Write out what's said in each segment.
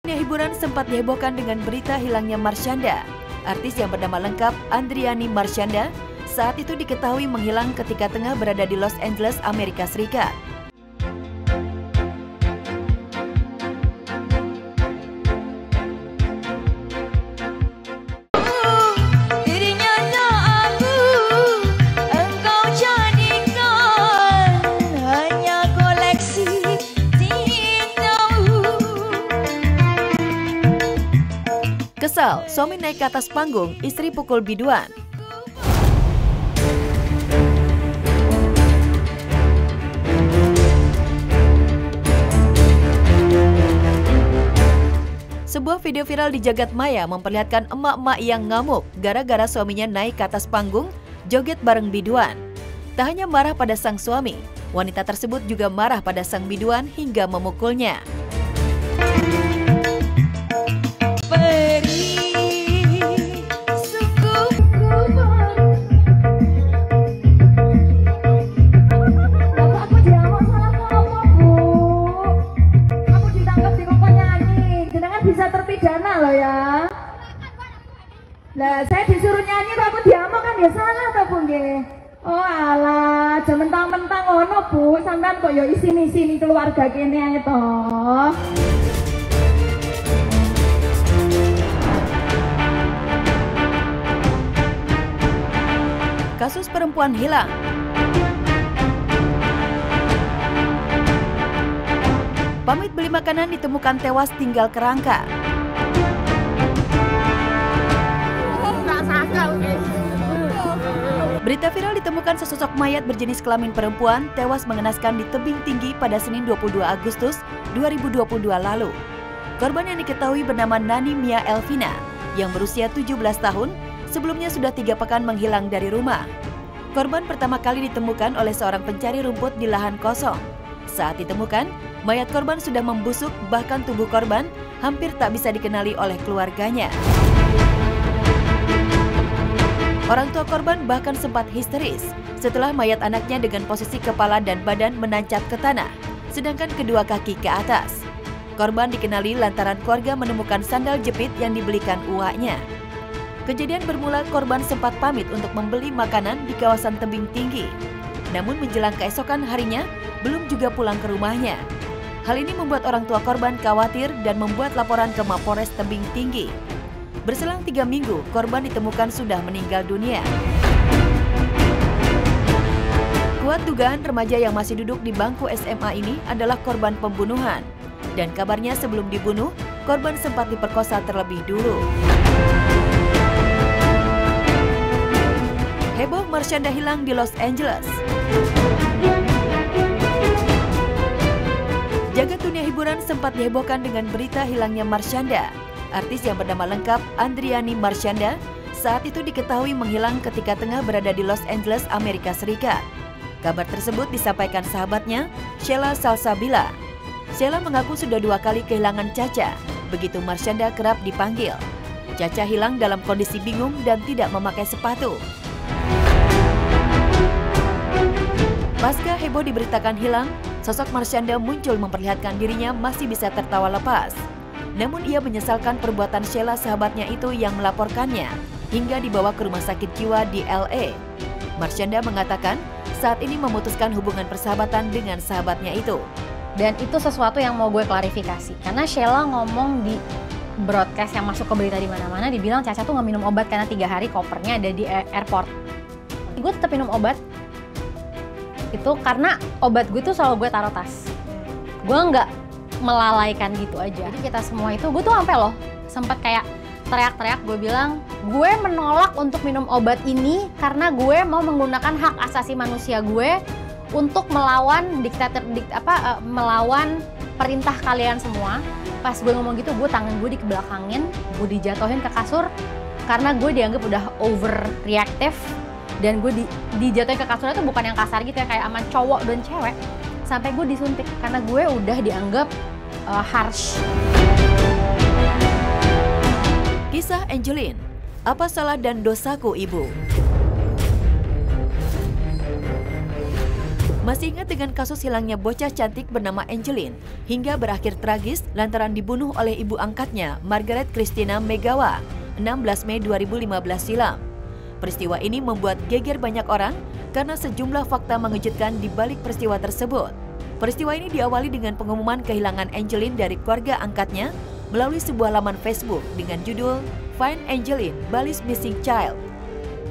Dunia hiburan sempat dihebohkan dengan berita hilangnya Marshanda. Artis yang bernama lengkap Andriani Marshanda saat itu diketahui menghilang ketika tengah berada di Los Angeles, Amerika Serikat. Kesal, suami naik ke atas panggung, istri pukul biduan. Sebuah video viral di jagat maya memperlihatkan emak-emak yang ngamuk gara-gara suaminya naik ke atas panggung, joget bareng biduan. Tak hanya marah pada sang suami, wanita tersebut juga marah pada sang biduan hingga memukulnya. Bisa terpidana loh ya. Nah, saya disuruh nyanyi kok aku diamuk kan ya salah toh Bu nggih. Oh alah, aja mentang-mentang ngono Bu, sampean kok ya isin-isini keluarga kene ae toh. Kasus perempuan hilang. Pamit beli makanan ditemukan tewas tinggal kerangka. Berita viral ditemukan sesosok mayat berjenis kelamin perempuan tewas mengenaskan di tebing tinggi pada Senin 22 Agustus 2022 lalu. Korban yang diketahui bernama Nani Mia Elvina yang berusia 17 tahun sebelumnya sudah 3 pekan menghilang dari rumah. Korban pertama kali ditemukan oleh seorang pencari rumput di lahan kosong. Saat ditemukan, mayat korban sudah membusuk, bahkan tubuh korban hampir tak bisa dikenali oleh keluarganya. Orang tua korban bahkan sempat histeris setelah mayat anaknya dengan posisi kepala dan badan menancap ke tanah, sedangkan kedua kaki ke atas. Korban dikenali lantaran keluarga menemukan sandal jepit yang dibelikan uaknya. Kejadian bermula korban sempat pamit untuk membeli makanan di kawasan tebing tinggi. Namun menjelang keesokan harinya, belum juga pulang ke rumahnya. Hal ini membuat orang tua korban khawatir dan membuat laporan ke Mapolres Tebing Tinggi. Berselang 3 minggu, korban ditemukan sudah meninggal dunia. Kuat dugaan remaja yang masih duduk di bangku SMA ini adalah korban pembunuhan. Dan kabarnya sebelum dibunuh, korban sempat diperkosa terlebih dulu. Heboh Marshanda hilang di Los Angeles. Jagat dunia hiburan sempat dihebohkan dengan berita hilangnya Marshanda. Artis yang bernama lengkap Andriani Marshanda saat itu diketahui menghilang ketika tengah berada di Los Angeles, Amerika Serikat. Kabar tersebut disampaikan sahabatnya, Sheila Salsabila. Sheila mengaku sudah 2 kali kehilangan Caca, begitu Marshanda kerap dipanggil. Caca hilang dalam kondisi bingung dan tidak memakai sepatu. Pasca heboh diberitakan hilang, sosok Marshanda muncul memperlihatkan dirinya masih bisa tertawa lepas. Namun ia menyesalkan perbuatan Sheila sahabatnya itu yang melaporkannya hingga dibawa ke rumah sakit jiwa di LA. Marshanda mengatakan saat ini memutuskan hubungan persahabatan dengan sahabatnya itu. Dan itu sesuatu yang mau gue klarifikasi. Karena Sheila ngomong di broadcast yang masuk ke berita di mana-mana, dibilang Caca tuh nggak minum obat karena 3 hari kopernya ada di airport. Gue tetap minum obat. Itu karena obat gue tuh selalu gue taruh tas. Gue nggak melalaikan gitu aja. Jadi kita semua itu, gue tuh sampai loh sempat kayak teriak-teriak, gue bilang gue menolak untuk minum obat ini karena gue mau menggunakan hak asasi manusia gue untuk melawan melawan perintah kalian semua. Pas gue ngomong gitu, gue tangan gue dikebelakangin, gue dijatuhin ke kasur karena gue dianggap udah overreactive. Dan gue dijatuhin ke kasurnya tuh bukan yang kasar gitu ya, kayak sama cowok dan cewek. Sampai gue disuntik karena gue udah dianggap harsh. Kisah Angeline, apa salah dan dosaku ibu? Masih ingat dengan kasus hilangnya bocah cantik bernama Angeline hingga berakhir tragis lantaran dibunuh oleh ibu angkatnya, Margaret Christina Megawa, 16 Mei 2015 silam. Peristiwa ini membuat geger banyak orang karena sejumlah fakta mengejutkan di balik peristiwa tersebut. Peristiwa ini diawali dengan pengumuman kehilangan Angeline dari keluarga angkatnya melalui sebuah laman Facebook dengan judul Find Angeline, Bali's Missing Child.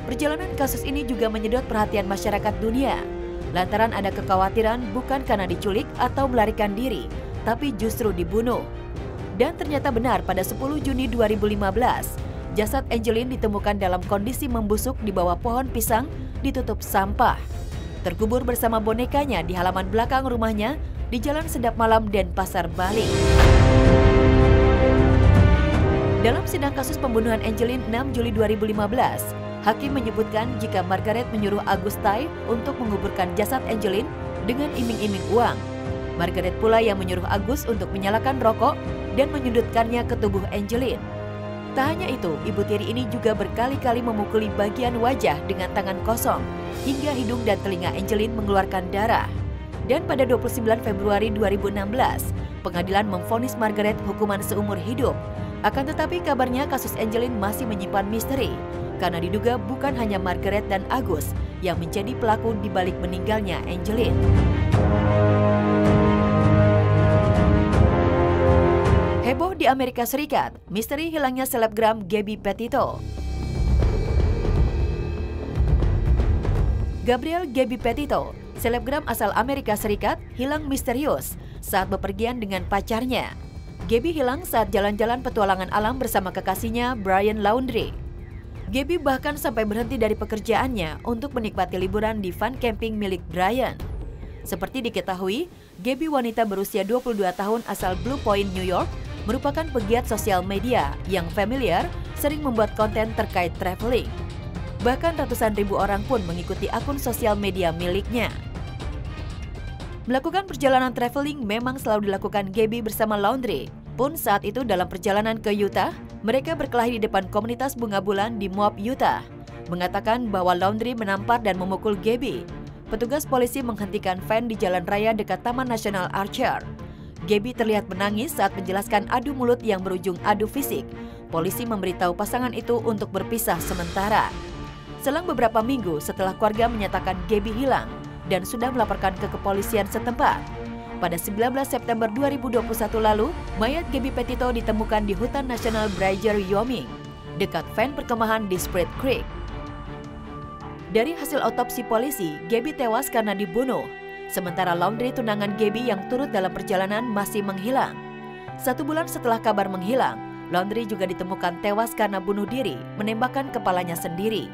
Perjalanan kasus ini juga menyedot perhatian masyarakat dunia, lantaran ada kekhawatiran bukan karena diculik atau melarikan diri, tapi justru dibunuh. Dan ternyata benar pada 10 Juni 2015, jasad Angeline ditemukan dalam kondisi membusuk di bawah pohon pisang ditutup sampah. Terkubur bersama bonekanya di halaman belakang rumahnya di Jalan Sedap Malam Denpasar, Bali. Dalam sidang kasus pembunuhan Angeline 6 Juli 2015, hakim menyebutkan jika Margaret menyuruh Agus Tai untuk menguburkan jasad Angeline dengan iming-iming uang. Margaret pula yang menyuruh Agus untuk menyalakan rokok dan menyundutkannya ke tubuh Angeline. Tak hanya itu, ibu tiri ini juga berkali-kali memukuli bagian wajah dengan tangan kosong hingga hidung dan telinga Angeline mengeluarkan darah. Dan pada 29 Februari 2016, pengadilan memvonis Margaret hukuman seumur hidup. Akan tetapi kabarnya kasus Angeline masih menyimpan misteri, karena diduga bukan hanya Margaret dan Agus yang menjadi pelaku di balik meninggalnya Angeline. Heboh di Amerika Serikat, misteri hilangnya selebgram Gabby Petito. Gabrielle Gabby Petito, selebgram asal Amerika Serikat, hilang misterius saat bepergian dengan pacarnya. Gabby hilang saat jalan-jalan petualangan alam bersama kekasihnya Brian Laundrie. Gabby bahkan sampai berhenti dari pekerjaannya untuk menikmati liburan di van camping milik Brian. Seperti diketahui, Gabby wanita berusia 22 tahun asal Blue Point, New York, merupakan pegiat sosial media yang familiar sering membuat konten terkait traveling. Bahkan ratusan ribu orang pun mengikuti akun sosial media miliknya. Melakukan perjalanan traveling memang selalu dilakukan Gabby bersama Laundrie. Pun saat itu dalam perjalanan ke Utah, mereka berkelahi di depan komunitas bunga bulan di Moab, Utah, mengatakan bahwa Laundrie menampar dan memukul Gabby. Petugas polisi menghentikan van di jalan raya dekat Taman Nasional Archer. Gabby terlihat menangis saat menjelaskan adu mulut yang berujung adu fisik. Polisi memberitahu pasangan itu untuk berpisah sementara. Selang beberapa minggu setelah keluarga menyatakan Gabby hilang dan sudah melaporkan ke kepolisian setempat, pada 19 September 2021 lalu, mayat Gabby Petito ditemukan di Hutan Nasional Bridger, Wyoming, dekat van perkemahan di Spruce Creek. Dari hasil otopsi polisi, Gabby tewas karena dibunuh, sementara Laundrie tunangan Gabby yang turut dalam perjalanan masih menghilang. 1 bulan setelah kabar menghilang, Laundrie juga ditemukan tewas karena bunuh diri, menembakkan kepalanya sendiri.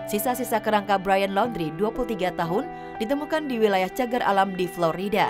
Sisa-sisa kerangka Brian Laundrie, 23 tahun, ditemukan di wilayah cagar alam di Florida.